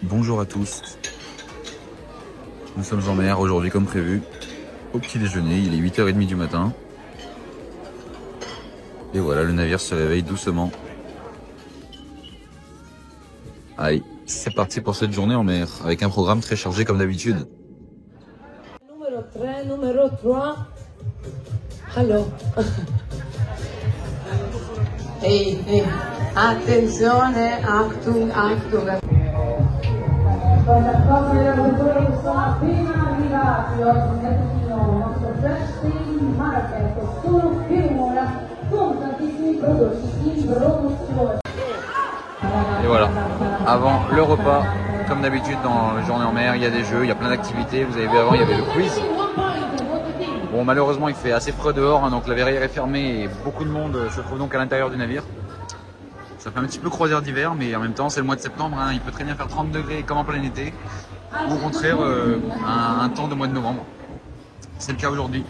Bonjour à tous. Nous sommes en mer aujourd'hui comme prévu. Au petit déjeuner, il est 8h30 du matin. Et voilà, le navire se réveille doucement. Allez, c'est parti pour cette journée en mer, avec un programme très chargé comme d'habitude. Numéro 3. Allô. Ehi, attenzione, Achtung, Achtung. Sono d'accordo con i lavoratori che sono appena arrivati oggi nel nostro flash team market, solo per ora, con tantissimi prodotti in promozione. Et voilà, avant le repas, comme d'habitude dans les journées en mer, il y a des jeux, il y a plein d'activités. Vous avez vu avant, il y avait le quiz. Bon, malheureusement, il fait assez froid dehors, donc la verrière est fermée et beaucoup de monde se trouve donc à l'intérieur du navire. Ça fait un petit peu croisière d'hiver, mais en même temps, c'est le mois de septembre, hein, il peut très bien faire 30 degrés comme en plein été, ou au contraire, un temps de mois de novembre. C'est le cas aujourd'hui.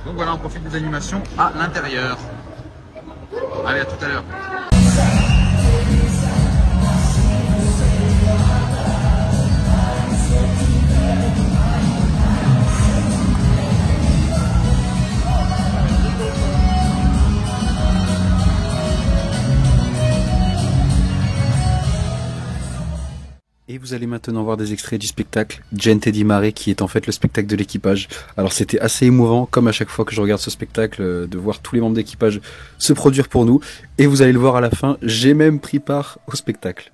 Donc voilà, on profite des animations à l'intérieur. Allez, à tout à l'heure. Et vous allez maintenant voir des extraits du spectacle Gente di Mare, qui est en fait le spectacle de l'équipage. Alors c'était assez émouvant, comme à chaque fois que je regarde ce spectacle, de voir tous les membres d'équipage se produire pour nous. Et vous allez le voir à la fin, j'ai même pris part au spectacle.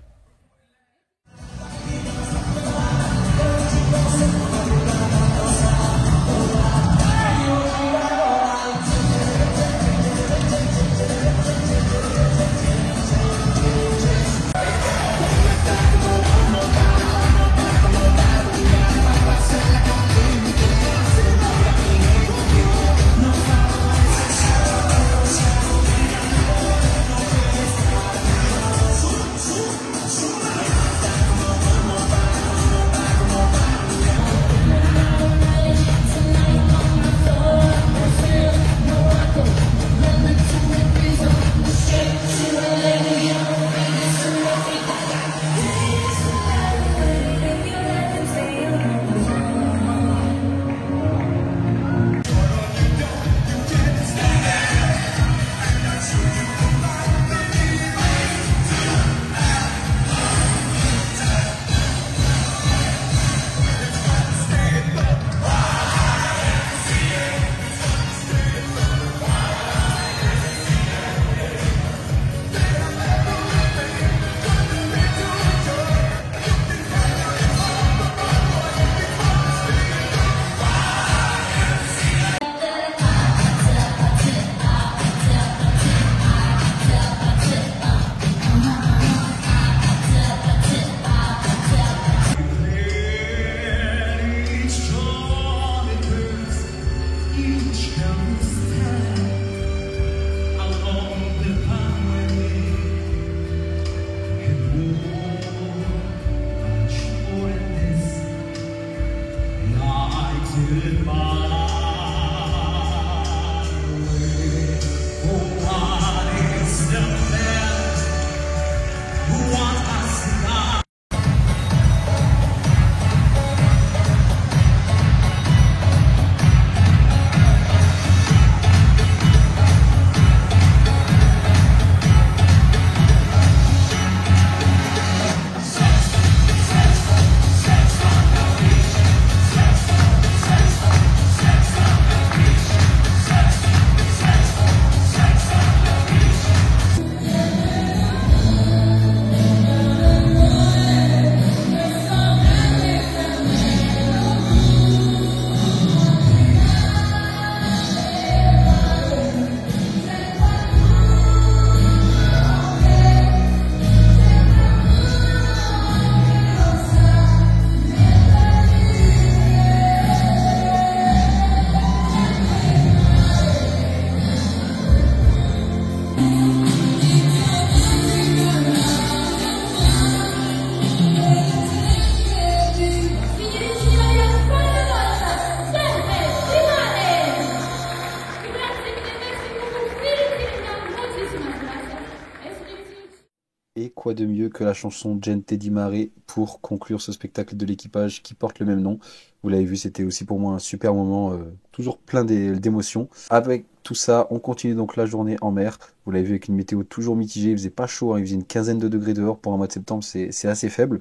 quoi de mieux que la chanson Gente di Mare pour conclure ce spectacle de l'équipage qui porte le même nom. Vous l'avez vu, c'était aussi pour moi un super moment, toujours plein d'émotions. Avec tout ça, on continue donc la journée en mer. Vous l'avez vu avec une météo toujours mitigée, il faisait pas chaud, hein, il faisait une quinzaine de degrés dehors pour un mois de septembre, c'est assez faible.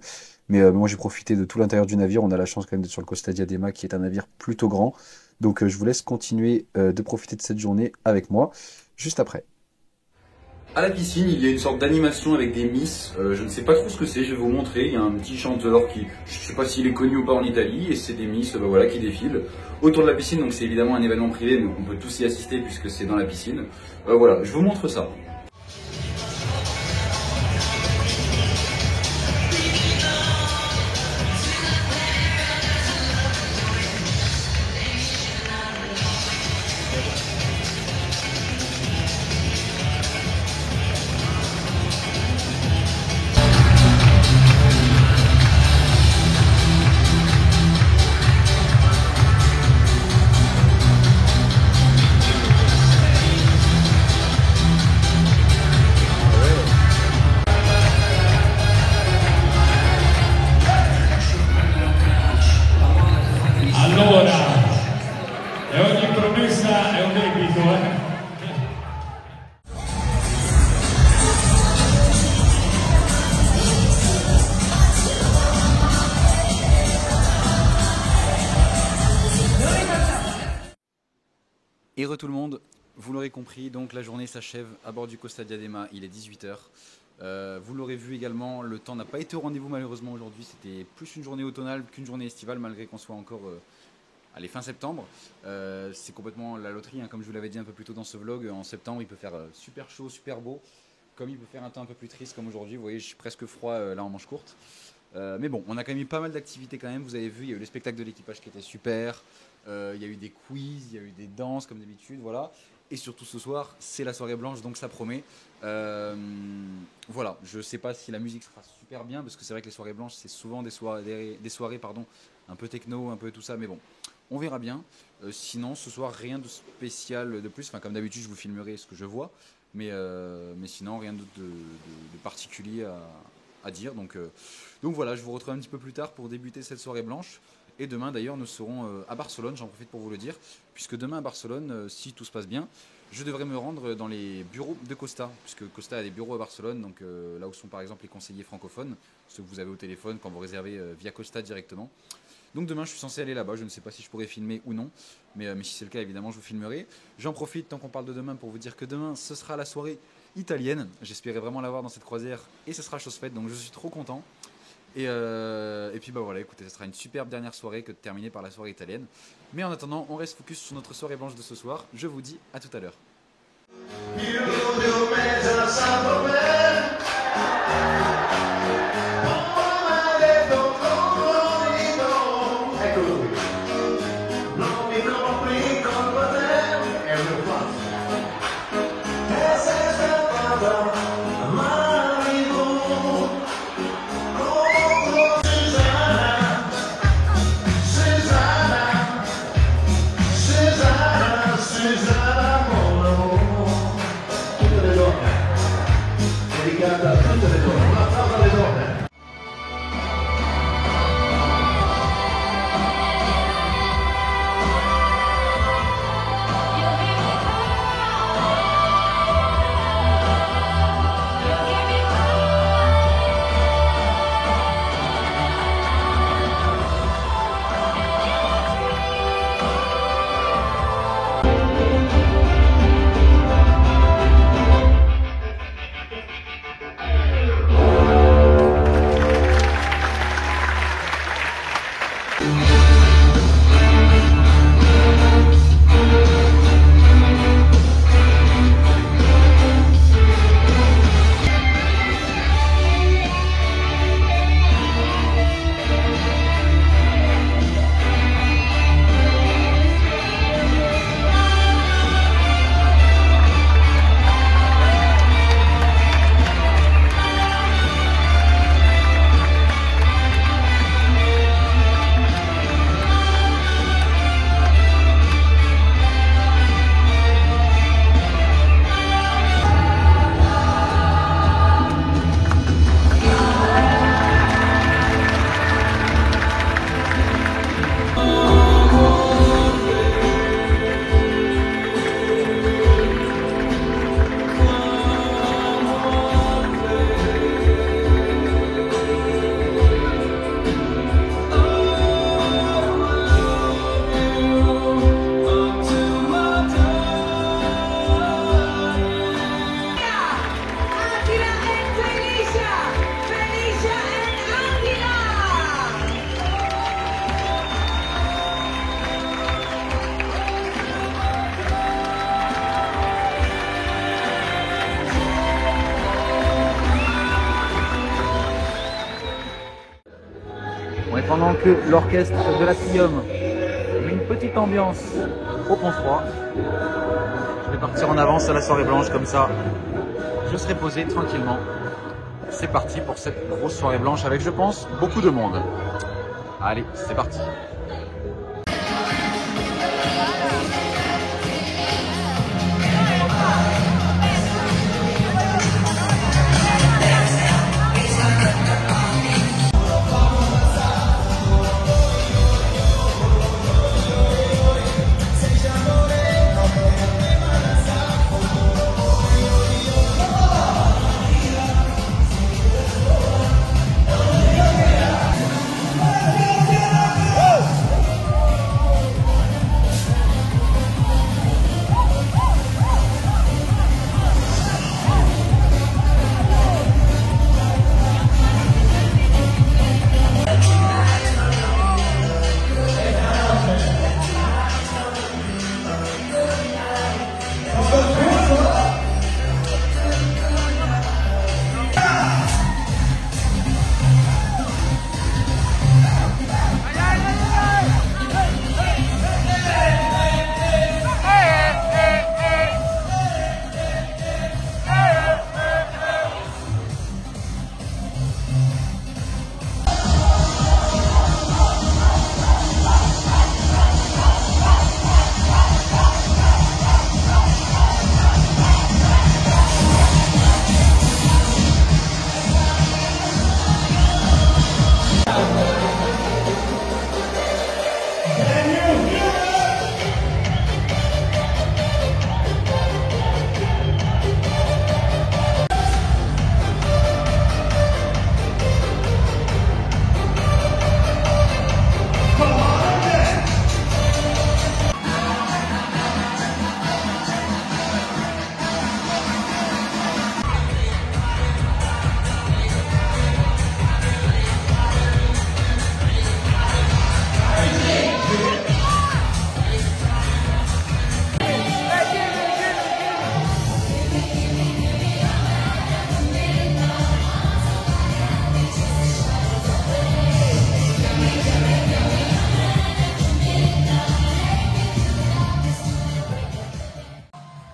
Mais moi j'ai profité de tout l'intérieur du navire, on a la chance quand même d'être sur le Costa Diadema qui est un navire plutôt grand. Donc je vous laisse continuer de profiter de cette journée avec moi, juste après. À la piscine, il y a une sorte d'animation avec des miss. Je ne sais pas trop ce que c'est, je vais vous montrer. Il y a un petit chanteur qui, je ne sais pas s'il est connu ou pas en Italie, et c'est des miss voilà, qui défilent autour de la piscine. Donc c'est évidemment un événement privé, mais on peut tous y assister puisque c'est dans la piscine. Voilà, je vous montre ça. Allora, e ogni promessa è un debito, Et tout le monde, vous l'aurez compris, donc la journée s'achève à bord du Costa Diadema, il est 18 h. Vous l'aurez vu également, le temps n'a pas été au rendez-vous malheureusement aujourd'hui, c'était plus une journée automnale qu'une journée estivale malgré qu'on soit encore fin septembre. C'est complètement la loterie, hein, comme je vous l'avais dit un peu plus tôt dans ce vlog, en septembre il peut faire super chaud, super beau, comme il peut faire un temps un peu plus triste comme aujourd'hui, vous voyez je suis presque froid là en manche courte. Mais bon, on a quand même eu pas mal d'activités quand même, vous avez vu, il y a eu les spectacles de l'équipage qui étaient super, il y a eu des quiz, il y a eu des danses comme d'habitude, voilà. Et surtout ce soir, c'est la soirée blanche, donc ça promet. Voilà, je sais pas si la musique sera super bien, parce que c'est vrai que les soirées blanches, c'est souvent des soirées un peu techno, un peu tout ça, mais bon, on verra bien. Sinon, ce soir, rien de spécial de plus. Enfin, comme d'habitude, je vous filmerai ce que je vois, mais sinon, rien de particulier à dire. Donc voilà, je vous retrouve un petit peu plus tard pour débuter cette soirée blanche. Et demain d'ailleurs nous serons à Barcelone, j'en profite pour vous le dire, puisque demain à Barcelone, si tout se passe bien, je devrais me rendre dans les bureaux de Costa, puisque Costa a des bureaux à Barcelone, donc là où sont par exemple les conseillers francophones, ceux que vous avez au téléphone quand vous réservez via Costa directement. Donc demain je suis censé aller là-bas, je ne sais pas si je pourrai filmer ou non, mais si c'est le cas évidemment je vous filmerai. J'en profite tant qu'on parle de demain pour vous dire que demain ce sera la soirée italienne, j'espérais vraiment l'avoir dans cette croisière et ce sera chose faite, donc je suis trop content. Et puis bah voilà, écoutez, ce sera une superbe dernière soirée que de terminer par la soirée italienne. Mais en attendant, on reste focus sur notre soirée blanche de ce soir. Je vous dis à tout à l'heure. pendant que l'orchestre de l'Atrium met une petite ambiance au Pont 3. Je vais partir en avance à la soirée blanche, comme ça je serai posé tranquillement. C'est parti pour cette grosse soirée blanche avec, je pense, beaucoup de monde. Allez, c'est parti.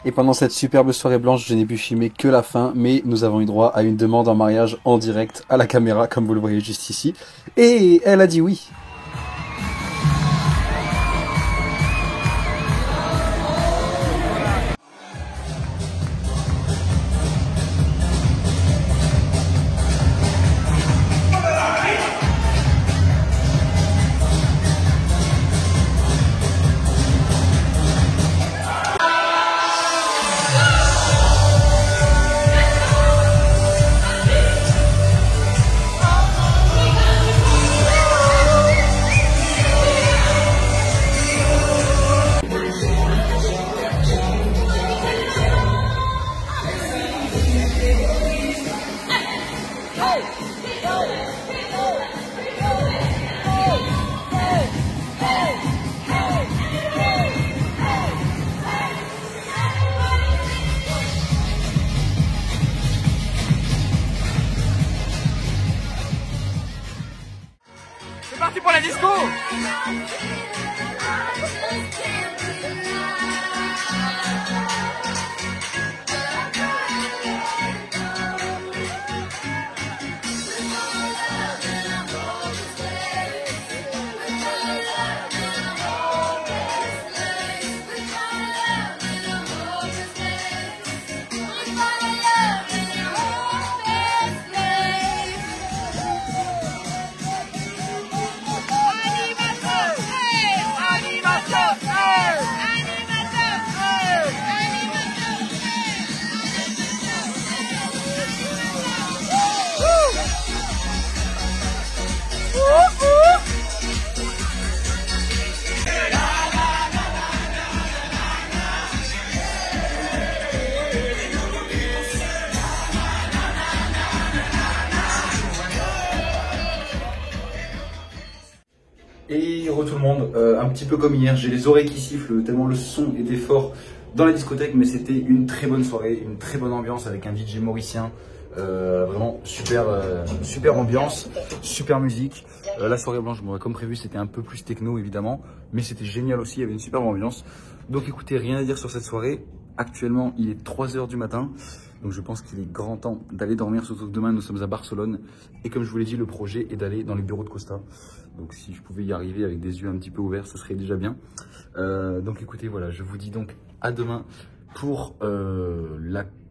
Et pendant cette superbe soirée blanche, je n'ai pu filmer que la fin, mais nous avons eu droit à une demande en mariage en direct à la caméra, comme vous le voyez juste ici. Et elle a dit oui. C'est parti pour la disco! Et re tout le monde, un petit peu comme hier, j'ai les oreilles qui sifflent tellement le son était fort dans la discothèque, mais c'était une très bonne soirée, une très bonne ambiance avec un DJ mauricien Vraiment super ambiance, super musique. La soirée blanche, bon, comme prévu, c'était un peu plus techno évidemment, mais c'était génial aussi, il y avait une superbe ambiance. Donc écoutez, rien à dire sur cette soirée. Actuellement, il est 3 h du matin. Donc je pense qu'il est grand temps d'aller dormir, surtout que demain nous sommes à Barcelone. Et comme je vous l'ai dit, le projet est d'aller dans les bureaux de Costa. Donc si je pouvais y arriver avec des yeux un petit peu ouverts, ce serait déjà bien. Donc écoutez, voilà, je vous dis donc à demain pour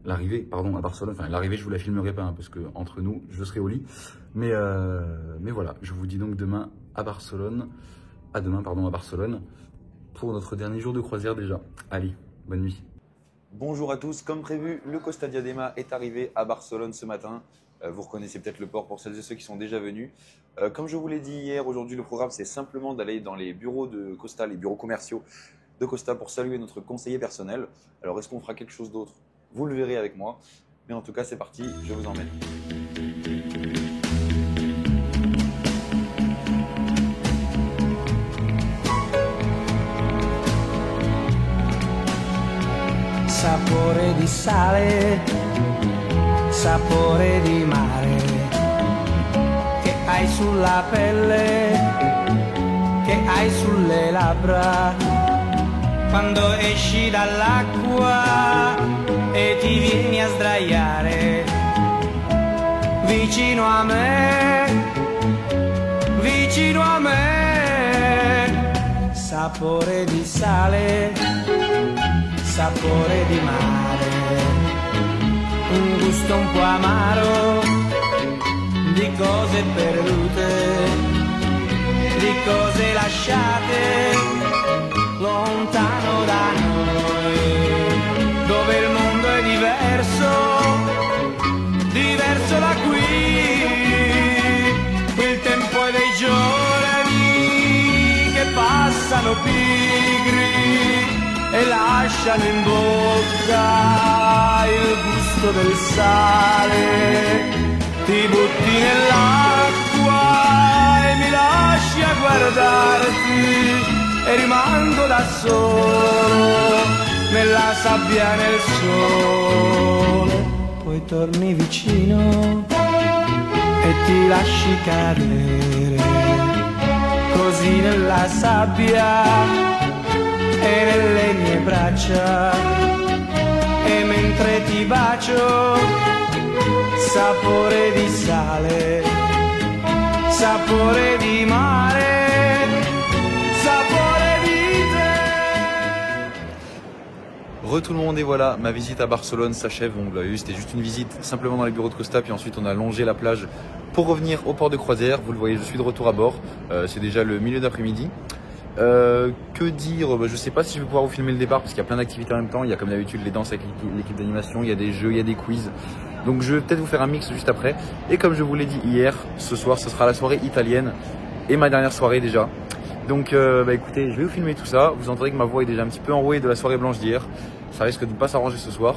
l'arrivée à Barcelone. Enfin l'arrivée, je vous la filmerai pas, hein, parce que entre nous, je serai au lit. Mais voilà, je vous dis donc demain à Barcelone. À demain, pardon, à Barcelone. Pour notre dernier jour de croisière déjà. Allez, bonne nuit. Bonjour à tous, comme prévu, le Costa Diadema est arrivé à Barcelone ce matin. Vous reconnaissez peut-être le port pour celles et ceux qui sont déjà venus. Comme je vous l'ai dit hier, aujourd'hui le programme c'est simplement d'aller dans les bureaux de Costa, les bureaux commerciaux de Costa pour saluer notre conseiller personnel. Alors est-ce qu'on fera quelque chose d'autre? Vous le verrez avec moi. Mais en tout cas c'est parti, je vous emmène. Sapore di sale, sapore di mare, che hai sulla pelle, che hai sulle labbra, quando esci dall'acqua e ti vieni a sdraiare, vicino a me, vicino a me, sapore di sale, sapore di mare, un gusto un po' amaro di cose perdute, di cose lasciate lontano da noi, dove il mondo è diverso, diverso da qui, il tempo è dei giorni che passano pigri e lasciano in bocca il gusto del sale, ti butti nell'acqua e mi lasci a guardarti e rimango da solo nella sabbia nel sole, poi torni vicino e ti lasci cadere così nella sabbia e nelle mie braccia, e mentre ti bacio, sapore di sale, sapore di mare, sapore di te. Tout le monde, et voilà, ma visite à Barcelone s'achève. On l'a vu, c'était juste une visite simplement dans les bureaux de Costa, puis ensuite on a longé la plage pour revenir au port de croisière. Vous le voyez, je suis de retour à bord, c'est déjà le milieu d'après-midi. Que dire, je sais pas si je vais pouvoir vous filmer le départ parce qu'il y a plein d'activités en même temps. Il y a comme d'habitude les danses avec l'équipe d'animation, il y a des jeux, il y a des quiz. Donc je vais peut-être vous faire un mix juste après. Et comme je vous l'ai dit hier, ce soir ce sera la soirée italienne et ma dernière soirée déjà. Donc écoutez, je vais vous filmer tout ça. Vous entendrez que ma voix est déjà un petit peu enrouée de la soirée blanche d'hier. Ça risque de ne pas s'arranger ce soir.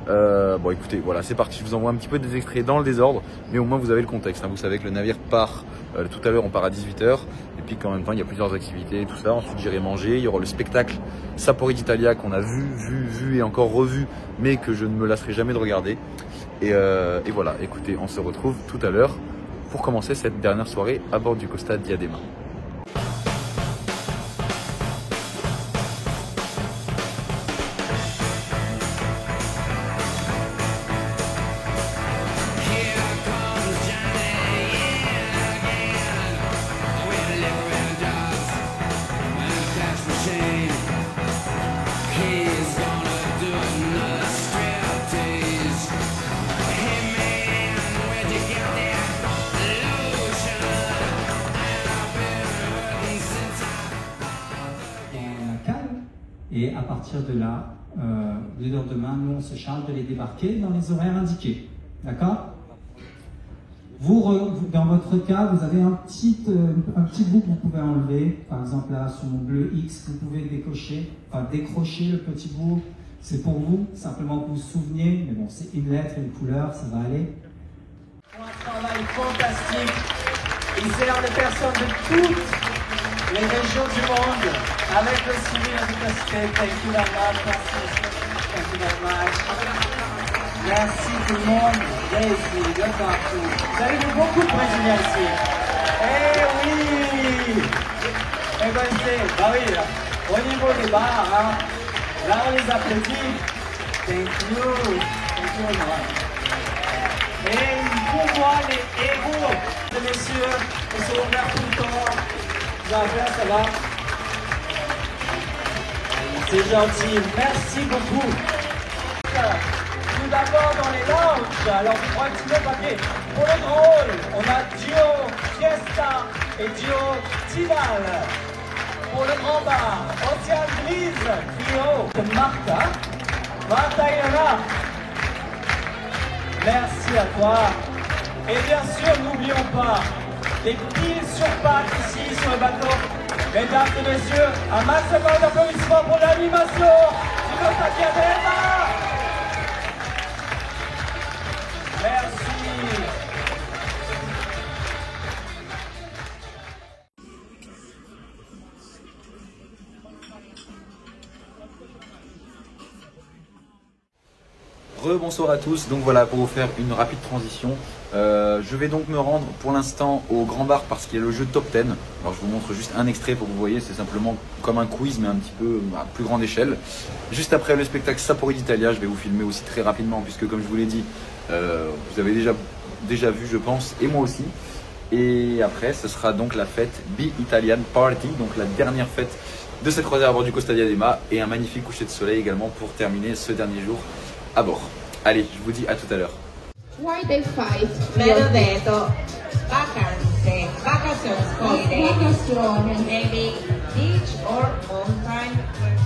Bon écoutez, voilà, c'est parti. Je vous envoie un petit peu des extraits dans le désordre, mais au moins vous avez le contexte, hein. Vous savez que le navire part tout à l'heure, on part à 18 h, et puis qu'en même temps il y a plusieurs activités et tout ça. Ensuite j'irai manger, il y aura le spectacle Sapori d'Italia qu'on a vu et encore revu, mais que je ne me lasserai jamais de regarder. Et voilà, écoutez, on se retrouve tout à l'heure pour commencer cette dernière soirée à bord du Costa Diadema. Et à partir de là, le lendemain, nous on se charge de les débarquer dans les horaires indiqués. D'accord? Dans votre cas, vous avez un petit bout que vous pouvez enlever. Par exemple, là, sur mon bleu X, vous pouvez décrocher le petit bout. C'est pour vous, simplement que vous vous souveniez. Mais bon, c'est une lettre, une couleur, ça va aller. Un travail fantastique. Il sert les personnes de toutes les régions du monde avec le civil. Thank you very much. Thank you very much. Merci tout le monde. Viens ici, viens partout. Vous avez vu beaucoup de Brésiliens ici. Eh oui. Et ben c'est, bah oui, là, au niveau des bars, hein, là on les applaudit. Thank you. Thank you, everyone. Et pour moi, les héros, les messieurs, ils sont ouverts tout le temps. J'avais, ça va. C'est gentil, merci beaucoup. Tout d'abord dans les lounges, alors vous pourrez activer le papier. Pour le drôle, on a Duo Fiesta et Duo Tidal. Pour le grand bar, Océane Grise, Trio de Martha. Martha Yana. Merci à toi. Et bien sûr, n'oublions pas les piles sur pattes ici sur le bateau. Mesdames et messieurs, un maximum d'applaudissements pour l'animation. Sinon, ça vient d'Emma. Merci. Bonsoir à tous, donc voilà pour vous faire une rapide transition, je vais donc me rendre pour l'instant au Grand Bar parce qu'il y a le jeu Top 10. Alors je vous montre juste un extrait pour que vous voyez, c'est simplement comme un quiz mais un petit peu à plus grande échelle. Juste après le spectacle Sapori d'Italia, je vais vous filmer aussi très rapidement puisque comme je vous l'ai dit, vous avez déjà vu je pense, et moi aussi. Et après ce sera donc la fête Be Italian Party, donc la dernière fête de cette croisière à bord du Costa Diadema et un magnifique coucher de soleil également pour terminer ce dernier jour à bord. Allez, je vous dis à tout à l'heure. Why they fight? Me l'ho detto, vacanze, vacazioni scoide, Vacazioni. maybe beach or mountain,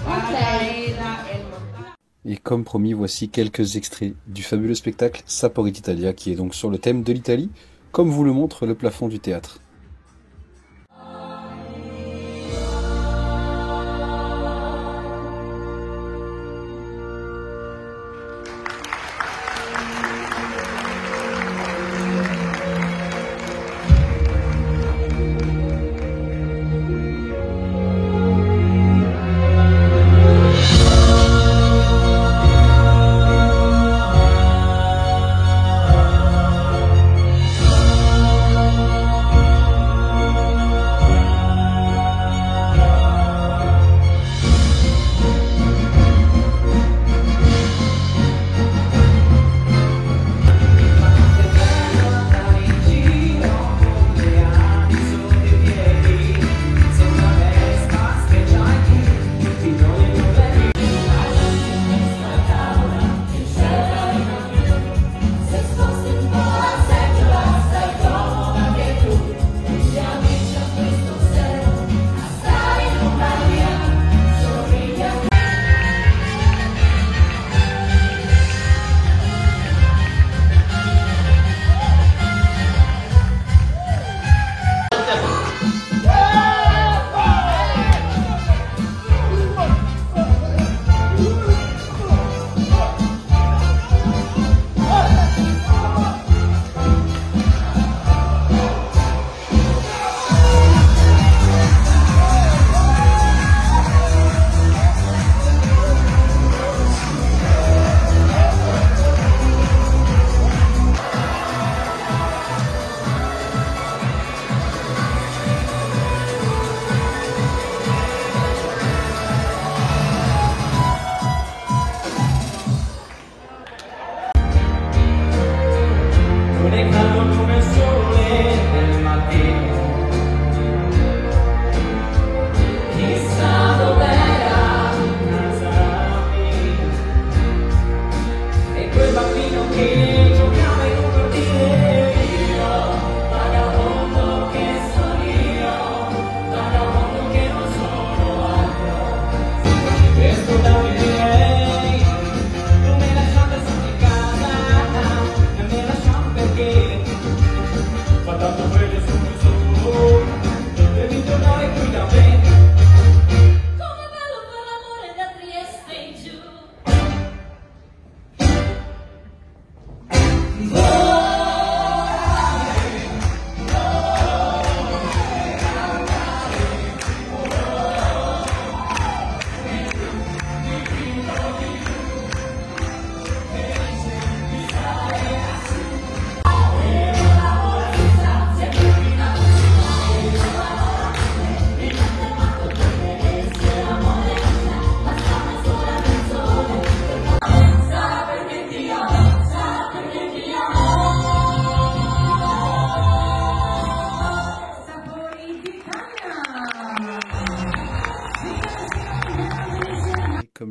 Valdaida e montagna. Et comme promis, voici quelques extraits du fabuleux spectacle Sapori d'Italia qui est donc sur le thème de l'Italie, comme vous le montre le plafond du théâtre.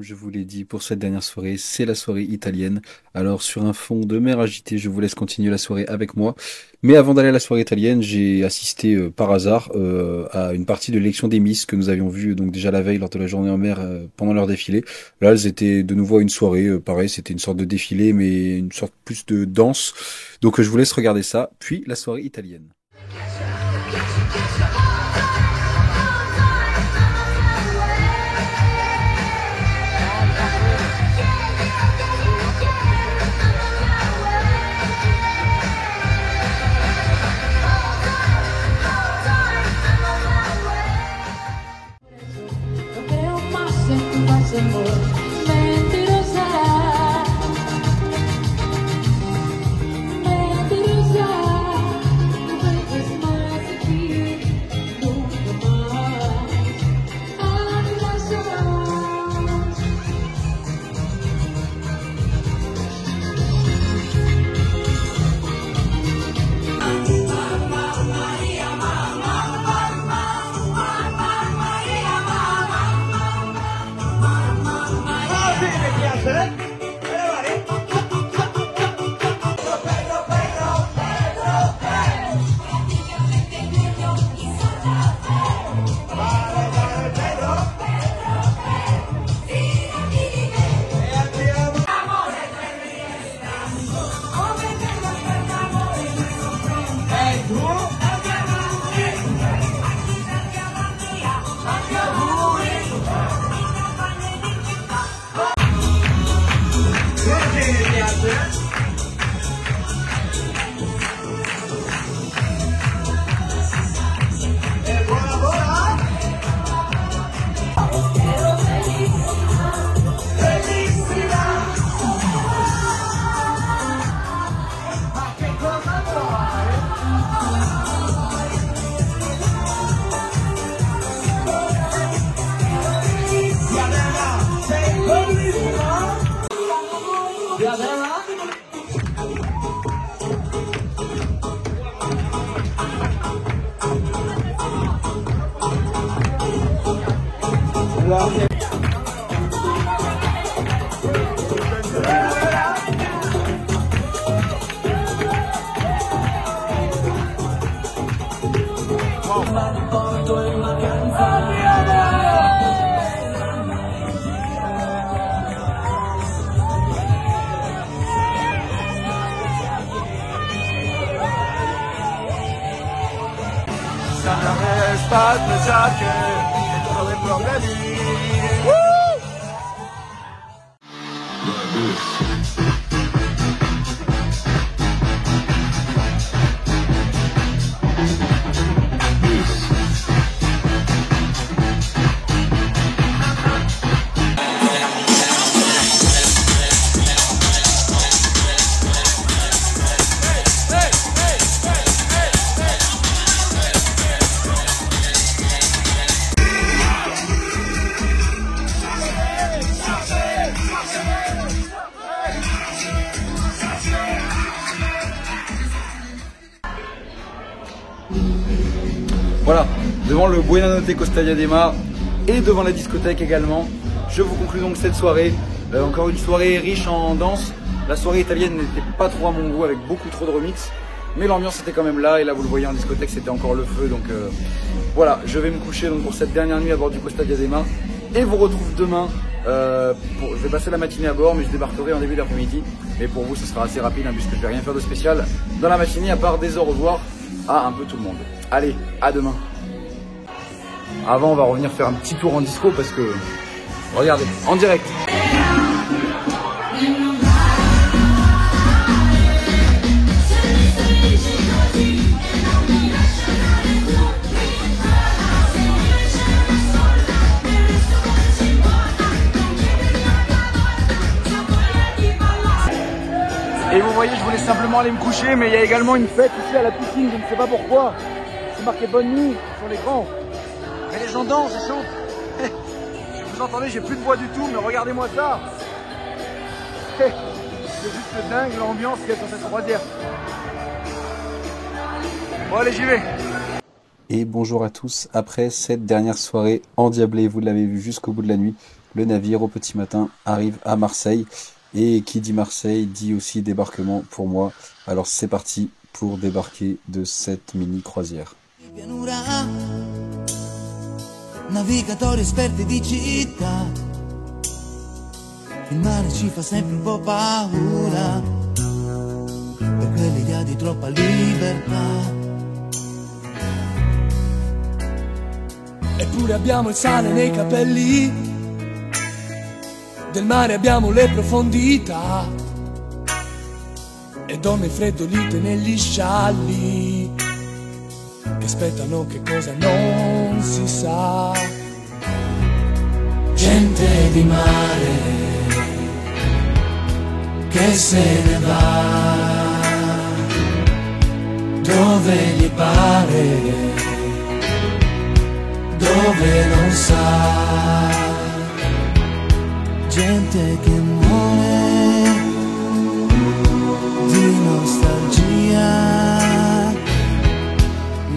je vous l'ai dit, pour cette dernière soirée, c'est la soirée italienne. Alors sur un fond de mer agité, je vous laisse continuer la soirée avec moi. Mais avant d'aller à la soirée italienne, j'ai assisté par hasard à une partie de l'élection des Miss que nous avions vu donc déjà la veille lors de la journée en mer pendant leur défilé. Là, elles étaient de nouveau à une soirée, pareil, c'était une sorte de défilé, mais une sorte plus de danse. Donc je vous laisse regarder ça, puis la soirée italienne. Voilà, devant le Buonanotte Costa Diadema et devant la discothèque également, je vous conclue donc cette soirée. Encore une soirée riche en danse. La soirée italienne n'était pas trop à mon goût avec beaucoup trop de remix, mais l'ambiance était quand même là et là vous le voyez en discothèque c'était encore le feu. Donc voilà, je vais me coucher donc pour cette dernière nuit à bord du Costa Diadema et vous retrouve demain. Je vais passer la matinée à bord mais je débarquerai en début d'après-midi. Mais pour vous ce sera assez rapide hein, puisque je vais rien faire de spécial dans la matinée à part des au revoir à un peu tout le monde. Allez, à demain. Avant, on va revenir faire un petit tour en disco parce que, regardez, en direct. Et vous voyez, je voulais simplement aller me coucher, mais il y a également une fête ici à la piscine, je ne sais pas pourquoi. C'est marqué bonne nuit sur l'écran. Mais les gens dansent, ils chantent. Vous entendez, j'ai plus de voix du tout, mais regardez-moi ça. C'est juste dingue l'ambiance qu'il y a sur cette croisière. Bon allez, j'y vais. Et bonjour à tous, après cette dernière soirée endiablée, vous l'avez vu jusqu'au bout de la nuit, le navire au petit matin arrive à Marseille. Et qui dit Marseille dit aussi débarquement pour moi. Alors c'est parti pour débarquer de cette mini croisière. Navigatori esperti di città, il mare ci fa sempre un po' paura, per quell'idea di troppa libertà. Eppure abbiamo il sale nei capelli, del mare abbiamo le profondità, e donne freddolite negli scialli, che aspettano che cosa non si sa. Gente di mare che se ne va dove gli pare, dove non sa. Gente che muore di nostalgia,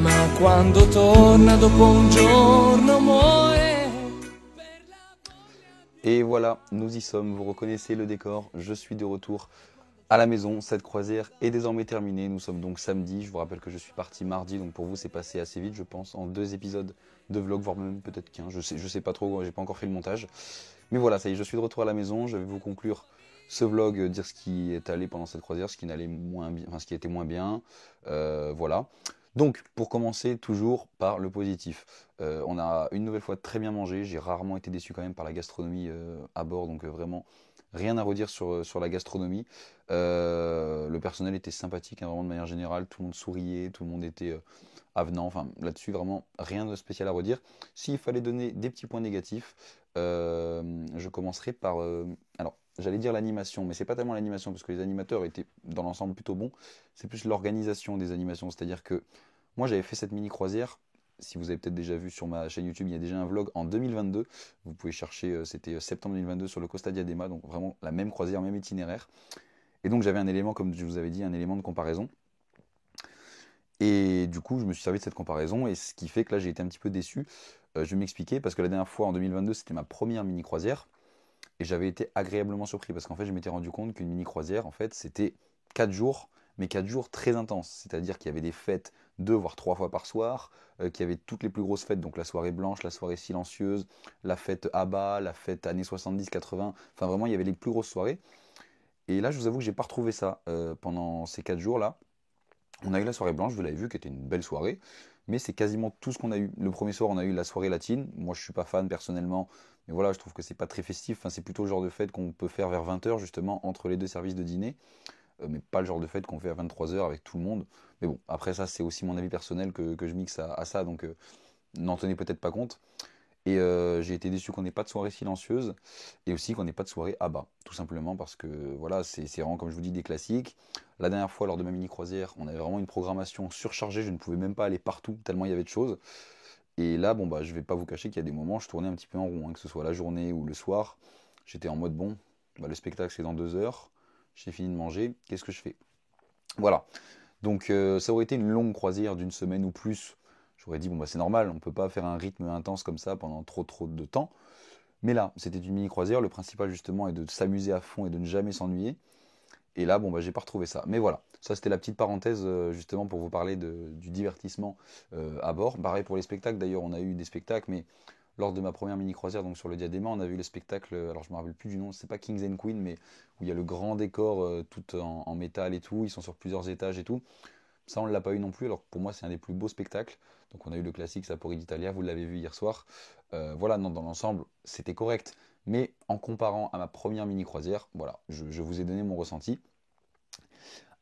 ma quando torna dopo un giorno muore. Et voilà, nous y sommes, vous reconnaissez le décor, je suis de retour à la maison, cette croisière est désormais terminée, nous sommes donc samedi, je vous rappelle que je suis parti mardi, donc pour vous c'est passé assez vite je pense, en 2 épisodes de vlog, voire même peut-être qu'un, je sais pas trop, j'ai pas encore fait le montage. Mais voilà, ça y est, je suis de retour à la maison, je vais vous conclure ce vlog, dire ce qui est allé pendant cette croisière, ce qui n'allait moins bien, enfin ce qui était moins bien, voilà. Donc, pour commencer, toujours par le positif. On a une nouvelle fois très bien mangé, j'ai rarement été déçu quand même par la gastronomie à bord, donc vraiment rien à redire sur la gastronomie. Le personnel était sympathique, hein, vraiment de manière générale, tout le monde souriait, tout le monde était avenant, enfin là-dessus vraiment rien de spécial à redire. S'il fallait donner des petits points négatifs, je commencerai par... alors, j'allais dire l'animation, mais c'est pas tellement l'animation, parce que les animateurs étaient dans l'ensemble plutôt bons, c'est plus l'organisation des animations, c'est-à-dire que moi j'avais fait cette mini croisière, si vous avez peut-être déjà vu sur ma chaîne YouTube, il y a déjà un vlog en 2022, vous pouvez chercher, c'était septembre 2022 sur le Costa Diadema, donc vraiment la même croisière, même itinéraire, et donc j'avais un élément, comme je vous avais dit, un élément de comparaison, et du coup je me suis servi de cette comparaison, et ce qui fait que là j'ai été un petit peu déçu. Je vais m'expliquer, parce que la dernière fois en 2022 c'était ma première mini croisière, et j'avais été agréablement surpris parce qu'en fait je m'étais rendu compte qu'une mini croisière en fait c'était 4 jours, mais 4 jours très intenses, c'est-à-dire qu'il y avait des fêtes 2 voire 3 fois par soir, qu'il y avait toutes les plus grosses fêtes, donc la soirée blanche, la soirée silencieuse, la fête ABBA, la fête années 70-80, enfin vraiment il y avait les plus grosses soirées, et là je vous avoue que j'ai pas retrouvé ça pendant ces 4 jours là. On a eu la soirée blanche, vous l'avez vu, qui était une belle soirée, mais c'est quasiment tout ce qu'on a eu. Le premier soir, on a eu la soirée latine. Moi, je suis pas fan personnellement, mais voilà, je trouve que c'est pas très festif. Enfin, c'est plutôt le genre de fête qu'on peut faire vers 20 h justement, entre les 2 services de dîner, mais pas le genre de fête qu'on fait à 23 h avec tout le monde. Mais bon, après ça, c'est aussi mon avis personnel que je mixe à ça, donc n'en tenez peut-être pas compte. Et j'ai été déçu qu'on n'ait pas de soirée silencieuse et aussi qu'on n'ait pas de soirée à bas, tout simplement parce que voilà, c'est vraiment comme je vous dis des classiques. La dernière fois lors de ma mini croisière, on avait vraiment une programmation surchargée, je ne pouvais même pas aller partout tellement il y avait de choses. Et là, bon bah je vais pas vous cacher qu'il y a des moments, je tournais un petit peu en rond, hein, que ce soit la journée ou le soir. J'étais en mode bon, bah, le spectacle c'est dans 2 heures, j'ai fini de manger, qu'est-ce que je fais? Voilà. Donc ça aurait été une longue croisière d'une semaine ou plus. J'aurais dit, bon bah c'est normal, on ne peut pas faire un rythme intense comme ça pendant trop de temps. Mais là, c'était une mini croisière, le principal justement est de s'amuser à fond et de ne jamais s'ennuyer. Et là, bon bah j'ai pas retrouvé ça. Mais voilà, ça c'était la petite parenthèse justement pour vous parler du divertissement à bord. Pareil pour les spectacles, d'ailleurs on a eu des spectacles, mais lors de ma première mini croisière, donc sur le Diadema, on a vu le spectacle, alors je me rappelle plus du nom, c'est pas Kings and Queens, mais où il y a le grand décor tout en métal et tout, ils sont sur plusieurs étages et tout. Ça, on ne l'a pas eu non plus, alors pour moi, c'est un des plus beaux spectacles. Donc, on a eu le classique Sapori d'Italia, vous l'avez vu hier soir. Voilà, non, dans l'ensemble, c'était correct. Mais en comparant à ma première mini-croisière, voilà, je vous ai donné mon ressenti.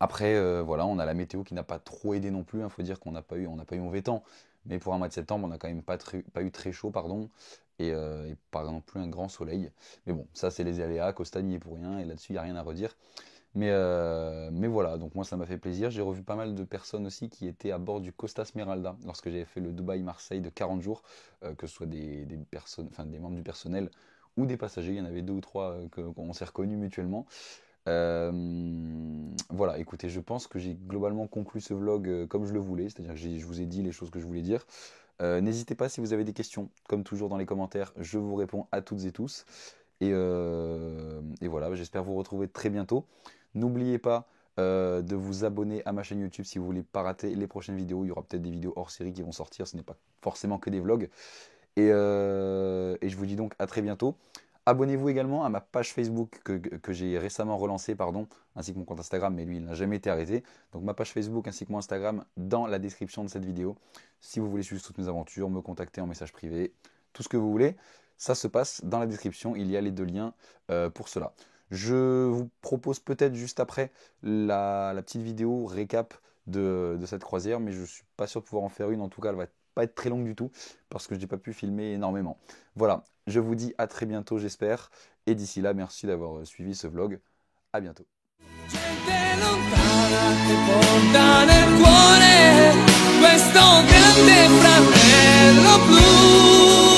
Après, voilà, on a la météo qui n'a pas trop aidé non plus. Il faut dire qu'on n'a pas eu mauvais temps. Mais pour un mois de septembre, on n'a quand même pas eu très chaud, pardon. Et pas non plus un grand soleil. Mais bon, ça, c'est les aléas. Costa n'y est pour rien. Et là-dessus, il n'y a rien à redire. Mais voilà, donc moi ça m'a fait plaisir. J'ai revu pas mal de personnes aussi qui étaient à bord du Costa Smeralda lorsque j'avais fait le Dubaï-Marseille de 40 jours, que ce soit des personnes, enfin, des membres du personnel ou des passagers. Il y en avait 2 ou 3 qu'on s'est reconnus mutuellement. Voilà, écoutez, je pense que j'ai globalement conclu ce vlog comme je le voulais, c'est-à-dire que je vous ai dit les choses que je voulais dire. N'hésitez pas si vous avez des questions, comme toujours dans les commentaires, je vous réponds à toutes et tous. Et voilà, j'espère vous retrouver très bientôt. N'oubliez pas de vous abonner à ma chaîne YouTube si vous voulez pas rater les prochaines vidéos. Il y aura peut-être des vidéos hors série qui vont sortir, ce n'est pas forcément que des vlogs. Et je vous dis donc à très bientôt. Abonnez-vous également à ma page Facebook que j'ai récemment relancée, ainsi que mon compte Instagram, mais lui il n'a jamais été arrêté. Donc ma page Facebook ainsi que mon Instagram dans la description de cette vidéo. Si vous voulez suivre toutes mes aventures, me contacter en message privé, tout ce que vous voulez, ça se passe dans la description, il y a les 2 liens pour cela. Je vous propose peut-être juste après la petite vidéo récap de cette croisière, mais je ne suis pas sûr de pouvoir en faire une, en tout cas elle va pas être très longue du tout, parce que je n'ai pas pu filmer énormément. Voilà, je vous dis à très bientôt j'espère, et d'ici là, merci d'avoir suivi ce vlog, à bientôt. Gente lontana che porta nel cuore questo grande fratello blu.